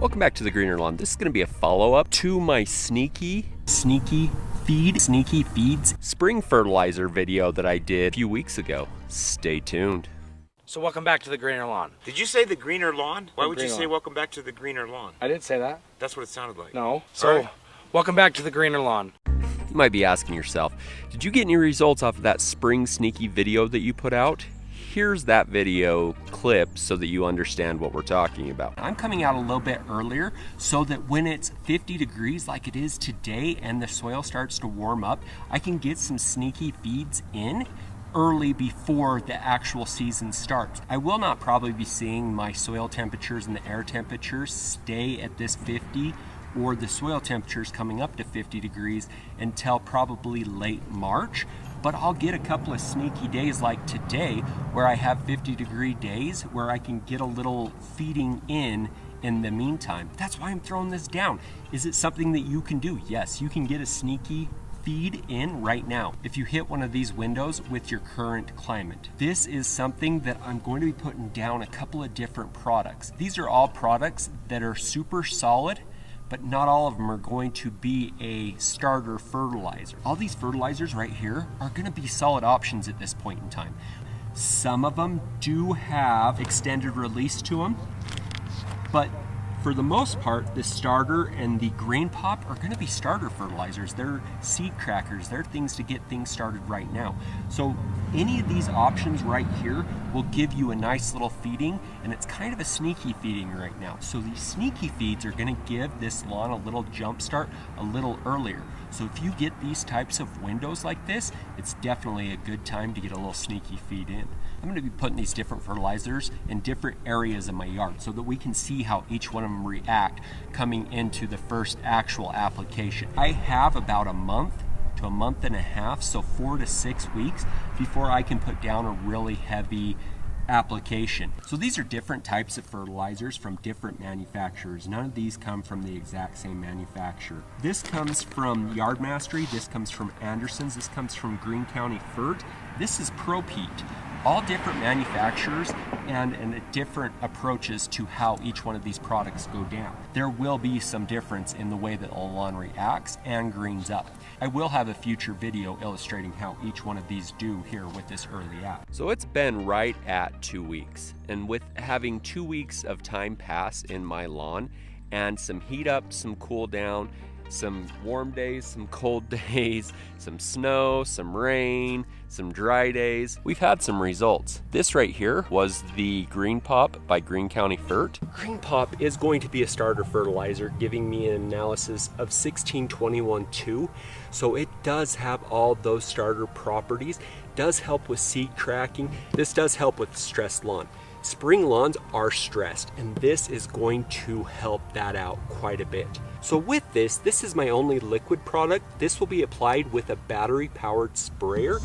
Welcome back to the Greener Lawn. This is going to be a follow-up to my sneaky feeds spring fertilizer video that I did a few weeks ago. Stay tuned. So welcome back to the Greener Lawn. Did you say the Greener Lawn? Why would you Greener say Lawn. welcome back to the Greener Lawn? I didn't say that. That's what it sounded like. No. Sorry. So welcome back to the Greener Lawn. You might be asking yourself, did you get any results off of that spring sneaky video that you put out? Here's that video clip so that you understand what we're talking about. I'm coming out a little bit earlier so that when it's 50 degrees like it is today and the soil starts to warm up, I can get some sneaky feeds in early before the actual season starts. I will not probably be seeing my soil temperatures and the air temperatures stay at this 50 or the soil temperatures coming up to 50 degrees until probably late March. But I'll get a couple of sneaky days like today where I have 50-degree days where I can get a little feeding in the meantime. That's why I'm throwing this down. Is it something that you can do? Yes, you can get a sneaky feed in right now if you hit one of these windows with your current climate. This is something that I'm going to be putting down a couple of different products. These are all products that are super solid, but not all of them are going to be a starter fertilizer. All these fertilizers right here are going to be solid options at this point in time. Some of them do have extended release to them, but for the most part, the starter and the GreenePop are going to be starter fertilizers. They're seed crackers. They're things to get things started right now. So any of these options right here will give you a nice little feeding, and it's kind of a sneaky feeding right now. So these sneaky feeds are going to give this lawn a little jump start a little earlier. So if you get these types of windows like this, it's definitely a good time to get a little sneaky feed in. I'm going to be putting these different fertilizers in different areas of my yard so that we can see how each one of them react coming into the first actual application. I have about a month to a month and a half, so 4 to 6 weeks before I can put down a really heavy application. So these are different types of fertilizers from different manufacturers. None of these come from the exact same manufacturer. This comes from Yard Mastery, this comes from Anderson's, this comes from Greene County Fert. This is ProPeat. All different manufacturers and different approaches to how each one of these products go down. There will be some difference in the way that a lawn reacts and greens up. I will have a future video illustrating how each one of these do here with this early app. So it's been right at 2 weeks, and with having 2 weeks of time pass in my lawn and some heat up, some cool down, some warm days, some cold days, some snow, some rain, some dry days, we've had some results. This right here was the GreenePop by Greene County Fert. GreenePop is going to be a starter fertilizer, giving me an analysis of 1621-2. So it does have all those starter properties, does help with seed cracking. This does help with stressed lawn. Spring lawns are stressed, and this is going to help that out quite a bit. So with this is my only liquid product. This will be applied with a battery-powered sprayer.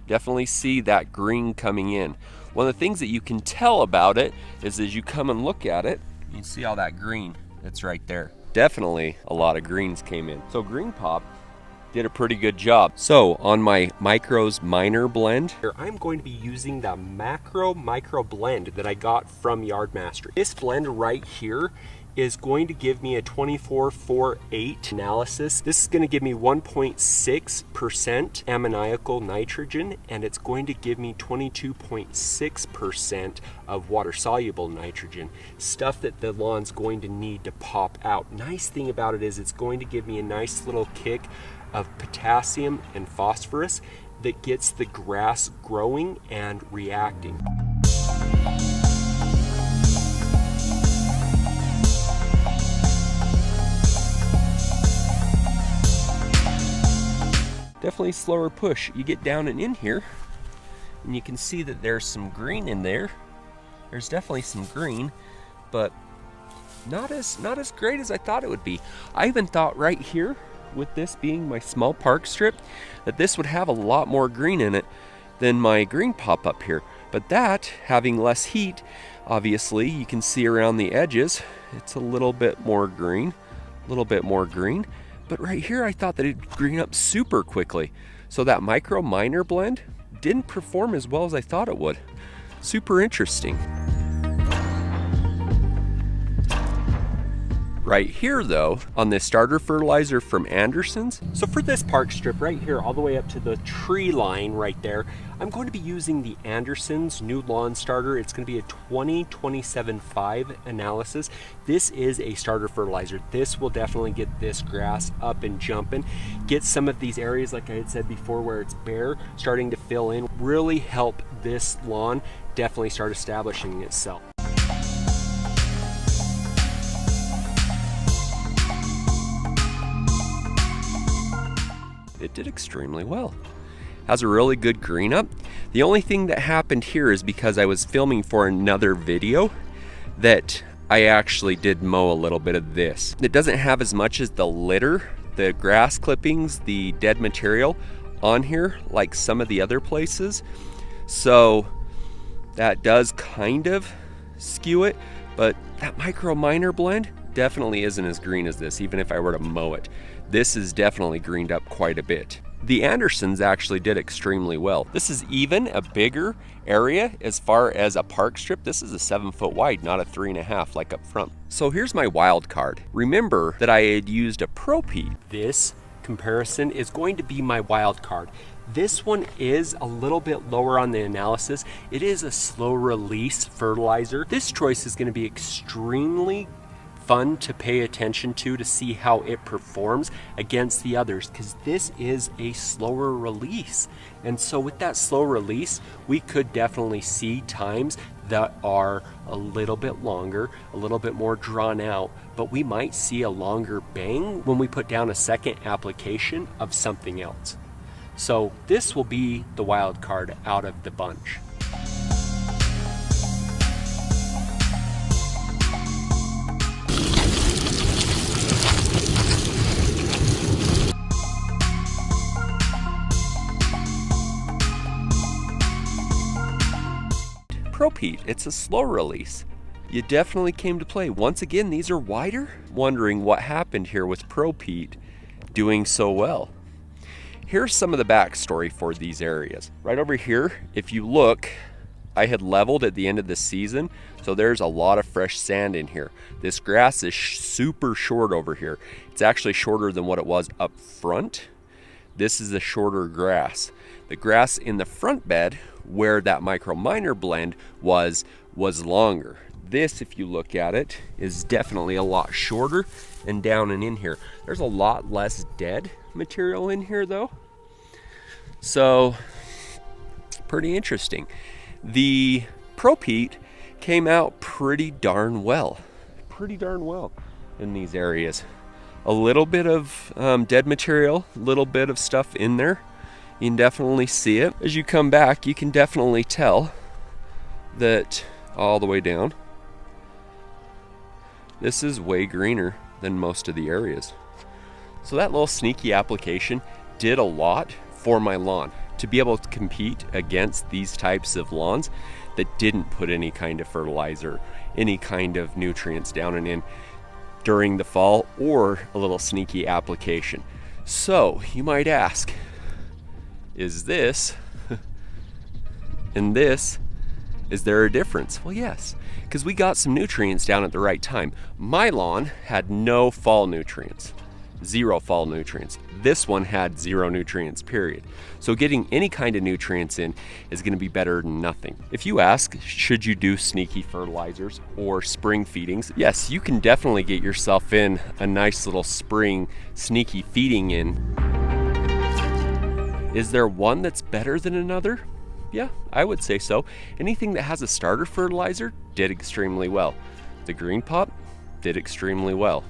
Definitely see that green coming in. One of the things that you can tell about it is as you come and look at it, you can see all that green that's right there. Definitely a lot of greens came in. So GreenePop did a pretty good job. So on my Micros Minor blend, I'm going to be using the Macro Micro blend that I got from Yard Mastery. This blend right here is going to give me a 24-4-8 analysis. This is going to give me 1.6% ammoniacal nitrogen, and it's going to give me 22.6% of water-soluble nitrogen, stuff that the lawn's going to need to pop out. Nice thing about it is it's going to give me a nice little kick of potassium and phosphorus that gets the grass growing and reacting. Definitely slower push. You get down and in here and you can see that there's some green in there. There's definitely some green, but not as great as I thought it would be. I even thought right here with this being my small park strip, that this would have a lot more green in it than my GreenePop up here. But that, having less heat, obviously you can see around the edges, it's a little bit more green, But right here I thought that it'd green up super quickly. So that micro minor blend didn't perform as well as I thought it would. Super interesting. Right here though, on this starter fertilizer from Anderson's. So for this park strip right here, all the way up to the tree line right there, I'm going to be using the Anderson's new lawn starter. It's going to be a 20-27-5 analysis. This is a starter fertilizer. This will definitely get this grass up and jumping. Get some of these areas, like I had said before, where it's bare, starting to fill in. Really help this lawn definitely start establishing itself. It did extremely well. Has a really good green up. The only thing that happened here is because I was filming for another video that I actually did mow a little bit of this. It doesn't have as much as the litter, the grass clippings, the dead material on here like some of the other places. So that does kind of skew it, but that micro minor blend definitely isn't as green as this, even if I were to mow it. This is definitely greened up quite a bit. The Andersons actually did extremely well. This is even a bigger area as far as a park strip. This is a 7 foot wide, not a 3.5 like up front. So here's my wild card. Remember that I had used a ProPeat. This comparison is going to be my wild card. This one is a little bit lower on the analysis. It is a slow release fertilizer. This choice is going to be extremely fun to pay attention to see how it performs against the others, because this is a slower release. And so with that slow release, we could definitely see times that are a little bit longer, a little bit more drawn out, but we might see a longer bang when we put down a second application of something else. So this will be the wild card out of the bunch. ProPeat, it's a slow release. You definitely came to play. Once again, these are wider. Wondering what happened here with ProPeat doing so well. Here's some of the backstory for these areas. Right over here, if you look, I had leveled at the end of the season, so there's a lot of fresh sand in here. This grass is super short over here. It's actually shorter than what it was up front. This is a shorter grass. The grass in the front bed, where that micro minor blend was longer. This, if you look at it, is definitely a lot shorter and down and in here. There's a lot less dead material in here though. So, pretty interesting. The ProPeat came out pretty darn well in these areas. A little bit of dead material, a little bit of stuff in there. You can definitely see it. As you come back, you can definitely tell that all the way down, this is way greener than most of the areas. So that little sneaky application did a lot for my lawn. To be able to compete against these types of lawns that didn't put any kind of fertilizer, any kind of nutrients down and in during the fall, or a little sneaky application. So you might ask, is this and this, is there a difference? Well, yes, because we got some nutrients down at the right time. My lawn had no fall nutrients, 0 fall nutrients. This one had 0 nutrients, period. So getting any kind of nutrients in is going to be better than nothing. If you ask, should you do sneaky fertilizers or spring feedings? Yes, you can definitely get yourself in a nice little spring sneaky feeding in. Is there one that's better than another? Yeah, I would say so. Anything that has a starter fertilizer did extremely well. The GreenePop did extremely well.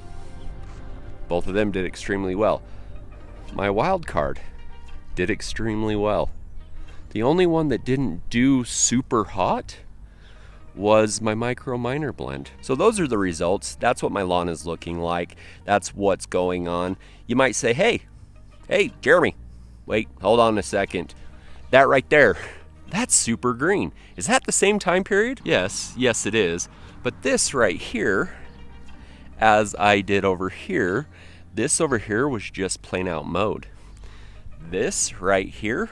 Both of them did extremely well. My wild card did extremely well. The only one that didn't do super hot was my micro minor blend. So those are the results. That's what my lawn is looking like. That's what's going on. You might say, hey, Jeremy, wait, hold on a second. That right there, that's super green. Is that the same time period? Yes, it is. But this right here, as I did over here, this over here was just plain out mowed. This right here,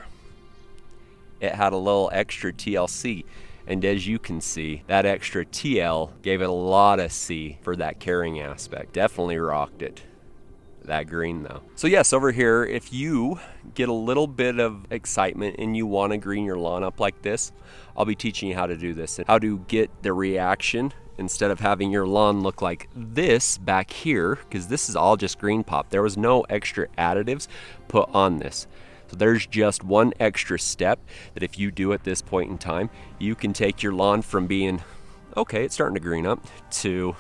it had a little extra TLC. And as you can see, that extra TL gave it a lot of C for that carrying aspect. Definitely rocked it. That green though. So yes, over here, if you get a little bit of excitement and you want to green your lawn up like this, I'll be teaching you how to do this and how to get the reaction instead of having your lawn look like this back here, because this is all just GreenePop. There was no extra additives put on this. So there's just one extra step that if you do at this point in time, you can take your lawn from being, okay, it's starting to green up, to,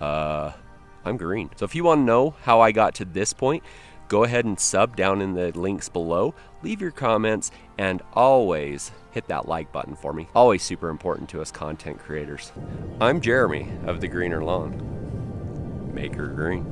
I'm green. So if you want to know how I got to this point, go ahead and sub down in the links below, leave your comments, and always hit that like button for me. Always super important to us content creators. I'm Jeremy of the Greener Lawn. Make her green.